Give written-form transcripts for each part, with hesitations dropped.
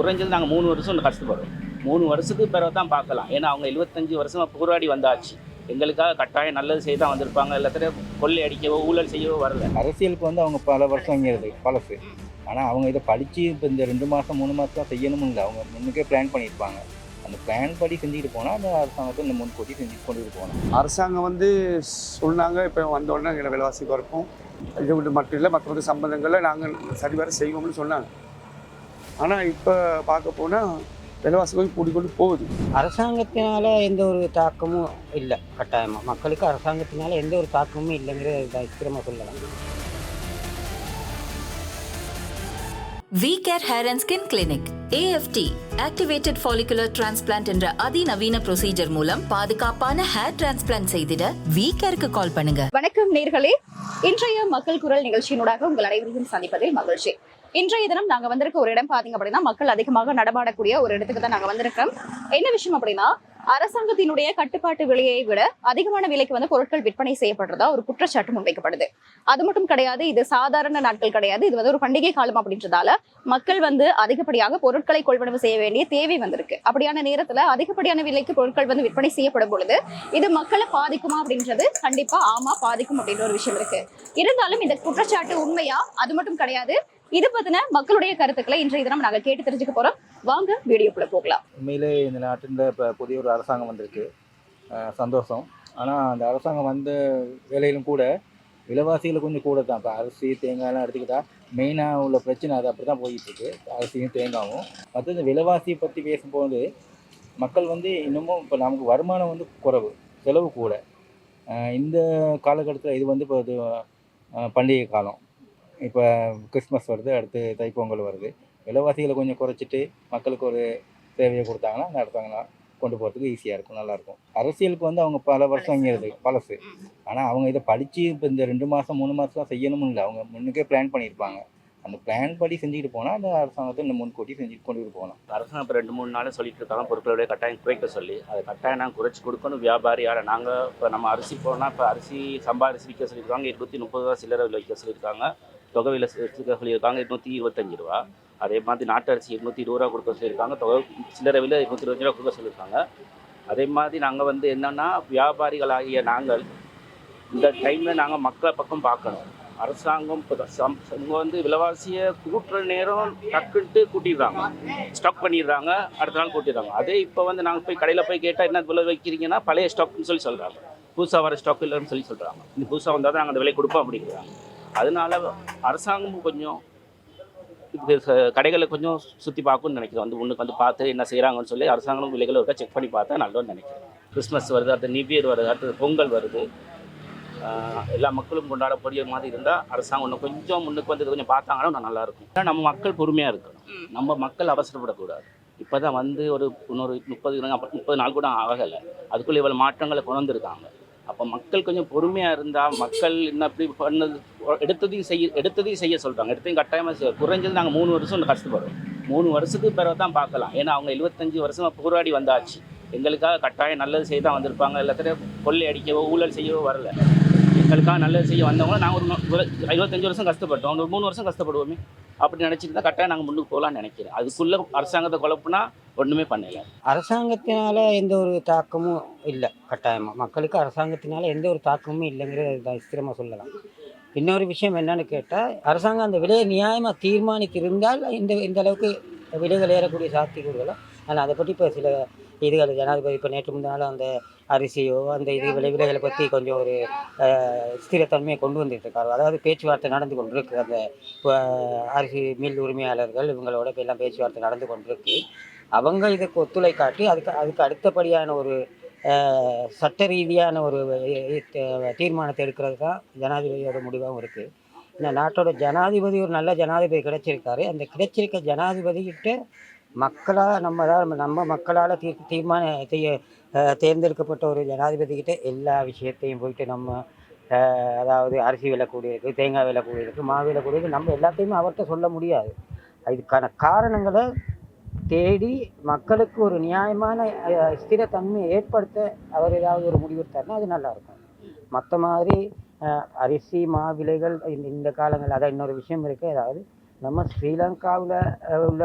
குறைஞ்சது நாங்கள் 3 வருஷம் கஷ்டப்படுறோம். 3 வருஷத்துக்கு பிறகு தான் பார்க்கலாம். ஏன்னா அவங்க 75 வருஷமாக போராடி வந்தாச்சு. எங்களுக்காக கட்டாயம் நல்லது செய்ய தான் வந்திருப்பாங்க. எல்லாத்தையும் கொள்ளை அடிக்கவோ ஊழல் செய்யவோ வரல. அரசியலுக்கு வந்து அவங்க பல வருஷம் இங்கிறது பழசு. ஆனால் அவங்க இதை படித்து இப்போ இந்த 2 மாதம் 3 மாதம் தான் செய்யணும்னு இல்லை, அவங்க முன்னுக்கே பிளான் பண்ணியிருப்பாங்க. அந்த பிளான் படி செஞ்சுக்கிட்டு போனால் அந்த அரசாங்கத்தை இந்த முன்கூட்டி செஞ்சுட்டு கொண்டுட்டு போகணும். அரசாங்கம் வந்து சொன்னாங்க, இப்போ வந்தோடனே எங்களை விலைவாசி குறைப்போம், இது மட்டும் இல்லை மற்ற சம்பந்தங்களில் நாங்கள் சரிவர செய்வோம்னு சொன்னாங்க. ஆனால் இப்போ பார்க்க போனால் விலைவாசி போய் கூடிக்கொண்டு போகுது. அரசாங்கத்தினால எந்த ஒரு தாக்கமும் இல்லை. கட்டாயமாக மக்களுக்கு அரசாங்கத்தினால எந்த ஒரு தாக்கமும் இல்லைங்கிறத ஸ்திரமாக சொல்லலாம். V-Care Hair and Skin Clinic AFT Activated Follicular Transplant என்ற அதிநவீன ப்ரொசீஜர் மூலம் பாதுகாப்பான ஹேர் டிரான்ஸ்பிளான்ட் செய்திட V-Careக்கு கால் பண்ணுங்க. வணக்கம் நேர்களே, இன்றைய மக்கள் குரல் நிகழ்ச்சியினூடாக உங்கள் அனைவரையும் சந்திப்பதில் மகிழ்ச்சி. இன்றைய தினம் நாங்க வந்திருக்க ஒரு இடம் பாத்தீங்க அப்படின்னா மக்கள் அதிகமாக நடமாடக்கூடிய ஒரு இடத்துக்கு தான் நாங்க வந்திருக்கோம். என்ன விஷயம் அப்படின்னா, அரசாங்கத்தினுடைய கட்டுப்பாட்டு விலையை விட அதிகமான விலைக்கு வந்து பொருட்கள் விற்பனை செய்யப்படுறதா ஒரு குற்றச்சாட்டு முன்வைக்கப்படுது. அது மட்டும் கிடையாது, இது சாதாரண நாட்கள் கிடையாது, இது வந்து ஒரு பண்டிகை காலம் அப்படின்றதால மக்கள் வந்து அதிகப்படியாக பொருட்களை கொள்வனவு செய்ய வேண்டிய தேவை வந்திருக்கு. அப்படியான நேரத்துல அதிகப்படியான விலைக்கு பொருட்கள் வந்து விற்பனை செய்யப்படும் பொழுது இது மக்களை பாதிக்குமா அப்படின்றது கண்டிப்பா ஆமா பாதிக்கும் அப்படின்ற ஒரு விஷயம் இருக்கு. இருந்தாலும் இந்த குற்றச்சாட்டு உண்மையா, அது மட்டும் கிடையாது, இது பத்தின மக்களுடைய கருத்துக்களை இன்றைய தினம் நாங்கள் கேட்டு தெரிஞ்சுக்க போறோம். வாங்க வீடியோக்குள்ள போகலாம். உண்மையிலே இந்த நாட்டில் இப்போ புதிய ஒரு அரசாங்கம் வந்திருக்கு, சந்தோஷம். ஆனால் அந்த அரசாங்கம் வந்த வேலையிலும் கூட விலைவாசிகள் கொஞ்சம் கூட தான். இப்போ அரிசி தேங்காயெல்லாம் எடுத்துக்கிட்டால் மெயினாக உள்ள பிரச்சனை அது அப்படி தான் போயிட்டுருக்கு, அரிசியும் தேங்காயும். மற்ற இந்த விலைவாசியை பற்றி பேசும்போது மக்கள் வந்து இன்னமும் இப்போ நமக்கு வருமானம் வந்து குறைவு, செலவு கூட. இந்த காலகட்டத்தில் இது வந்து இப்போ இது பண்டிகை காலம், இப்போ கிறிஸ்மஸ் வருது, அடுத்து தைப்பொங்கல் வருது. விலைவாசிகளை கொஞ்சம் குறைச்சிட்டு மக்களுக்கு ஒரு சேவையை கொடுத்தாங்கன்னா அந்த அரசாங்கம் கொண்டு போகிறதுக்கு ஈஸியாக இருக்கும், நல்லாயிருக்கும். அரசியலுக்கு வந்து அவங்க பல வருஷம் இங்கிறது பழசு. ஆனால் அவங்க இதை படித்து இப்போ இந்த 2 மாதம் 3 மாதம் தான் செய்யணும்னு இல்லை, அவங்க முன்னுக்கே பிளான் பண்ணியிருப்பாங்க. அந்த பிளான் படி செஞ்சுக்கிட்டு போனால் அந்த அரசாங்கத்தை இந்த முன்கூட்டி செஞ்சுட்டு கொண்டுட்டு போகணும். அரசாங்கம் இப்போ 2-3 நாள் சொல்லிட்டு இருக்காங்க பொருட்களுடைய கட்டாயம் குறைக்க சொல்லி. அதை கட்டாயம் நாங்கள் குறைச்சி கொடுக்கணும். வியாபாரி யாரை நாங்கள் இப்போ நம்ம அரிசி போனால் இப்போ அரிசி சம்பா அரிசி விற்க சொல்லியிருக்காங்க, 230 ரூபா சில்லறை விற்க சொல்லியிருக்காங்க. தொகை விலை சொல்லியிருக்காங்க 225 ரூபா. அதே மாதிரி நாட்டு அரிசி 220 ரூபா கொடுக்க சொல்லியிருக்காங்க. தொகை சில்லறை விலை 225 ரூபா கொடுக்க சொல்லியிருக்காங்க. அதே மாதிரி நாங்கள் வந்து என்னென்னா, வியாபாரிகளாகிய நாங்கள் இந்த டைமில் நாங்கள் மக்களை பக்கம் பார்க்கணும். அரசாங்கம் இவங்க வந்து விலைவாசியை கூட்டுற நேரம் டக்குன்ட்டு கூட்டிடுறாங்க, ஸ்டாக் பண்ணிடுறாங்க, அடுத்த நாள் கூட்டிடுறாங்க. அதே இப்போ வந்து நாங்கள் போய் கடையில் போய் கேட்டால் என்ன விலை வைக்கிறீங்கன்னா பழைய ஸ்டாக்னு சொல்லி சொல்கிறாங்க, புதுசாக வர ஸ்டாக் இல்லைன்னு சொல்லி சொல்கிறாங்க. இந்த புதுசாக வந்தால் தான் நாங்கள் அந்த விலை கொடுப்போம் அப்படிங்கிறாங்க. அதனால அரசாங்கமும் கொஞ்சம் கடைகளை கொஞ்சம் சுற்றி பார்க்கணும்னு நினைக்கிறேன். வந்து ஒன்றுக்கு வந்து பார்த்து என்ன செய்கிறாங்கன்னு சொல்லி அரசாங்கம் விலைகளை ஒருக்கா செக் பண்ணி பார்த்தா நல்லோன்னு நினைக்கிறேன். கிறிஸ்மஸ் வருது, அடுத்து நியூ இயர் வருது, அடுத்தது பொங்கல் வருது, எல்லா மக்களும் கொண்டாடக்கூடிய மாதிரி இருந்தால் அரசாங்கம் இன்னும் கொஞ்சம் முன்னுக்கு வந்து கொஞ்சம் பார்த்தாங்கன்னா நல்லாயிருக்கும். ஏன்னா நம்ம மக்கள் பொறுமையாக இருக்கணும், நம்ம மக்கள் அவசரப்படக்கூடாது. இப்போ தான் வந்து ஒரு இன்னொரு 30 நாள் கூட ஆகலை, அதுக்குள்ளே இவ்வளோ மாற்றங்களை கொண்டு வந்திருக்காங்க. அப்போ மக்கள் கொஞ்சம் பொறுமையாக இருந்தால், மக்கள் என்ன அப்படி பண்ணது எடுத்ததையும் செய்ய சொல்கிறாங்க, எடுத்தையும் கட்டாயமாக செய்ய. குறைஞ்சது நாங்கள் 3 வருஷம் கஷ்டப்படுறோம். 3 வருஷத்துக்கு பிறகு தான் பார்க்கலாம். ஏன்னா அவங்க 75 வருஷமாக போராடி வந்தாச்சு. எங்களுக்காக கட்டாயம் நல்லது செய்ய தான் வந்திருப்பாங்க. எல்லாத்தையும் கொள்ளை அடிக்கவோ ஊழல் செய்யவோ வரல. எங்களுக்காக நல்லது செய்ய வந்தவங்க நாங்கள் ஒரு 25 வருஷம் கஷ்டப்பட்டோம், ஒரு 3 வருஷம் கஷ்டப்படுவோமே அப்படி நினச்சிட்டு தான் கட்டாயம் நாங்கள் முன்னுக்கு போகலான்னு நினைக்கிறேன். அதுக்குள்ளே அரசாங்கத்தை குழப்புனா ஒன்றுமே பண்ணல. அரசாங்கத்தினால எந்த ஒரு தாக்கமும் இல்லை. கட்டாயமாக மக்களுக்கு அரசாங்கத்தினால எந்த ஒரு தாக்கமும் இல்லைங்கிறத ஸ்திரமாக சொல்லலாம். இன்னொரு விஷயம் என்னன்னு கேட்டால், அரசாங்கம் அந்த விலையை நியாயமாக தீர்மானித்திருந்தால் இந்த அளவுக்கு விலைகள் ஏறக்கூடிய சாத்தியக்கூறுகளை. ஆனால் அதை பற்றி இப்போ சில இதுகள் ஜனாதிபதி இப்போ நேற்று முன்னாலும் அந்த அரிசியோ அந்த விலைகளை பற்றி கொஞ்சம் ஒரு ஸ்திரத்தன்மையை கொண்டு வந்துட்டுருக்காரு. அதாவது பேச்சுவார்த்தை நடந்து கொண்டிருக்கு. அந்த அரிசி மில் உரிமையாளர்கள் இவங்களோட இப்போ எல்லாம் பேச்சுவார்த்தை நடந்து கொண்டிருக்கு. அவங்க இதுக்கு ஒத்துழைக்காட்டி அதுக்கு அடுத்தபடியான ஒரு சட்ட ரீதியான ஒரு தீர்மானத்தை எடுக்கிறது தான் ஜனாதிபதியோட முடிவாகவும் இருக்குது. இந்த நாட்டோட ஜனாதிபதி ஒரு நல்ல ஜனாதிபதி கிடைச்சிருக்காரு. அந்த கிடைச்சிருக்க ஜனாதிபதிக்கிட்ட நம்ம மக்களால் தேர்ந்தெடுக்கப்பட்ட ஒரு ஜனாதிபதிக்கிட்ட எல்லா விஷயத்தையும் போயிட்டு நம்ம அதாவது அரிசி விலை கூடியிருக்கு, தேங்காய் விலை கூடியிருக்கு, மாவு விலை கூடியிருக்கு, நம்ம எல்லாத்தையுமே அவர்கிட்ட சொல்ல முடியாது. இதுக்கான காரணங்களை தேடி மக்களுக்கு ஒரு நியாயமான ஸ்திரத்தன்மையை ஏற்படுத்த அவர் ஏதாவது ஒரு முடிவெடுத்தாருன்னா அது நல்லாயிருக்கும். மற்ற மாதிரி அரிசி மாவிலைகள் இந்த காலங்கள். அதான் இன்னொரு விஷயம் இருக்குது. அதாவது நம்ம ஸ்ரீலங்காவில் உள்ள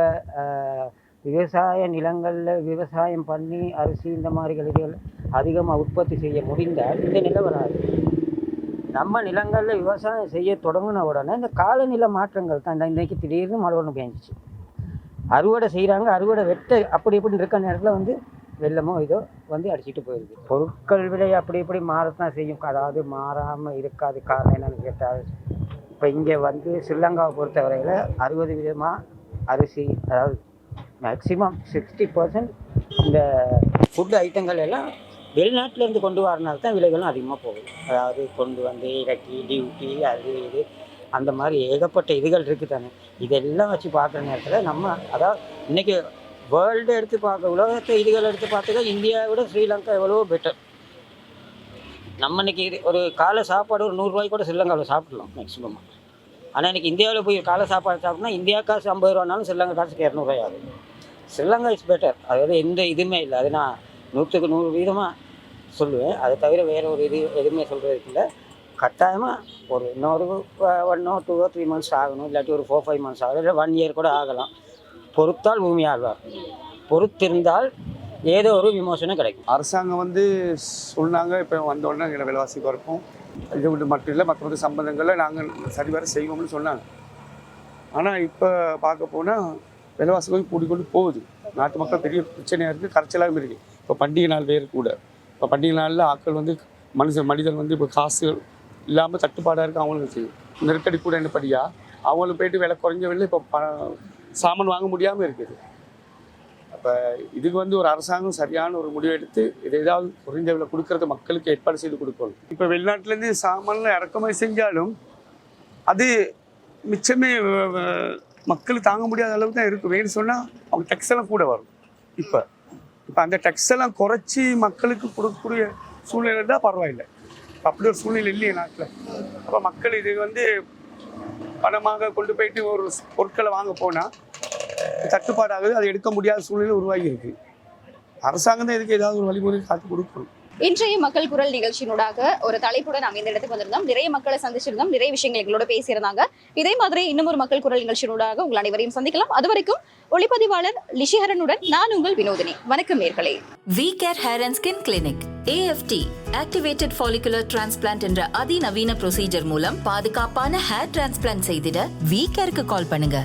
விவசாய நிலங்களில் விவசாயம் பண்ணி அரிசி இந்த மாதிரி கழிவுகள் அதிகமாக உற்பத்தி செய்ய முடிந்தால் இந்த நிலை வராது. நம்ம நிலங்களில் விவசாயம் செய்ய தொடங்கின உடனே இந்த காலநிலை மாற்றங்கள் தான். இந்த இன்றைக்கி திடீர்னு மழை ஒன்று பெஞ்சிச்சு, அறுவடை செய்கிறாங்க, அறுவடை வெட்ட அப்படி இப்படின்னு இருக்க நேரத்தில் வந்து வெள்ளமோ இதோ வந்து அடிச்சுட்டு போயிடுது. பொருட்கள் விலை அப்படி இப்படி மாறத்தான் செய்யும், அதாவது மாறாமல் இருக்காது. காரணம் என்னென்னு கேட்டால், இப்போ இங்கே வந்து ஸ்ரீலங்காவை பொறுத்தவரையில் 60 விதமாக அரிசி, அதாவது மேக்சிமம் 60% இந்த ஃபுட் ஐட்டங்கள் எல்லாம் வெளிநாட்டிலேருந்து கொண்டு வரனால தான் விலைகளும் அதிகமாக போகுது. அதாவது கொண்டு வந்து இறக்கி டியூட்டி அது இது அந்த மாதிரி ஏகப்பட்ட இதுகள் இருக்குது தானே. இதெல்லாம் வச்சு பார்க்குற நேரத்தில் நம்ம அதாவது இன்றைக்கி வேர்ல்டு எடுத்து பார்க்க, உலகத்தை இதுகள் எடுத்து பார்த்துக்க இந்தியாவை விட ஸ்ரீலங்கா எவ்வளோ பெட்டர். நம்ம இன்றைக்கி ஒரு காலை சாப்பாடு ஒரு 100 ரூபாய்க்கு கூட ஸ்ரீலங்காவில் சாப்பிடலாம் மேக்ஸிமம். ஆனால் இன்றைக்கி இந்தியாவில் போய் காலை சாப்பாடு சாப்பிட்னா இந்தியா காசு 50 ரூபானாலும் ஸ்ரீலங்கா காசுக்கு 200 ரூபாய் ஆகுது. ஸ்ரீலங்கா இஸ் பெட்டர், அதாவது எந்த இதுவுமே இல்லை. அது நான் 100க்கு 100 வீதமாக சொல்லுவேன். அதை தவிர வேறு ஒரு இது எதுவுமே சொல்கிறதுக்கு இல்லை. கட்டாயமாக ஒரு இன்னொரு 1 or 2 or 3 months ஆகணும், இல்லாட்டி ஒரு 4-5 months ஆகலாம், இல்லை 1 year கூட ஆகலாம். பொறுத்தால் பூமி ஆழ்வார், பொறுத்திருந்தால் ஏதோ ஒரு விமோசனம் கிடைக்கும். அரசாங்கம் வந்து சொன்னாங்க இப்போ வந்தோடனே எங்களை விலைவாசி குறைப்போம், இது மட்டும் இல்லை மற்ற சம்பந்தங்களில் நாங்கள் சரிவர செய்வோம்னு சொன்னாங்க. ஆனால் இப்போ பார்க்க போனால் விலைவாசி போய் கூடிக்கொண்டு போகுது. நாட்டு மக்கள் பெரிய பிரச்சனையாக இருக்குது, கரைச்சலாகவும் இருக்குது. இப்போ பண்டிகை நாள் வேறு கூட. இப்போ பண்டிகை நாளில் ஆட்கள் வந்து மனிதன் வந்து இப்போ காசு இல்லாமல் தட்டுப்பாடாக இருக்குது. அவங்களுக்கு நெருக்கடி கூட என்னப்படியா அவங்களுக்கு போயிட்டு விலை குறைஞ்ச விலை இப்போ சாமான் வாங்க முடியாமல் இருக்குது. அப்போ இதுக்கு வந்து ஒரு அரசாங்கம் சரியான ஒரு முடிவு எடுத்து இதை ஏதாவது குறைந்த விலை கொடுக்கறது மக்களுக்கு ஏற்பாடு செய்து கொடுக்கணும். இப்போ வெளிநாட்டிலேருந்து சாமான்லாம் இறக்குமதி செஞ்சாலும் அது மிச்சமே மக்கள் தாங்க முடியாத அளவுக்கு தான் இருக்கும். வேணும்னு சொன்னால் அவங்க டேக்ஸ் எல்லாம் கூட வரும். இப்போ அந்த டேக்ஸ் எல்லாம் குறைச்சி மக்களுக்கு கொடுக்கக்கூடிய சூழ்நிலை தான் பரவாயில்லை. அப்படி ஒரு சூழ்நிலை இல்லையே நாட்டில். அப்போ மக்கள் இது வந்து பணமாக கொண்டு போயிட்டு ஒரு பொருட்களை வாங்க போனால் தட்டுப்பாடாகுது, அதை எடுக்க முடியாத சூழ்நிலை உருவாகி இருக்கு. அரசாங்கம் தான் இதுக்கு ஏதாவது ஒரு வழிமுறை காட்டி கொடுக்கணும். இன்றைய மக்கள் குரல் நிகழ்ச்சியினூடாக ஒரு தலைப்போட நாங்கள் இந்த இடத்துக்கு வந்திருந்தோம். நிறைய மக்களை சந்திச்சிருந்தோம், நிறைய விஷயங்கள் எங்களோட பேசியிருந்தாங்க. இதே மாதிரி இன்னும் ஒரு மக்கள் குரல் நிகழ்ச்சியினூடாக உங்கள் அனைவரையும் சந்திக்கலாம். அது வரைக்கும் ஒளிப்பதிவாளர் லிஷிஹரனுடன் நான் உங்கள் வினோதினி. வணக்கம் நேர்களே. We care hair and skin clinic AFT activated follicular transplant என்ற அதிநவீன ப்ரொசீஜர் மூலம் பாதுகாப்பான ஹேர் டிரான்ஸ்பிளான்ட் செய்திட வி கேருக்கு கால் பண்ணுங்க.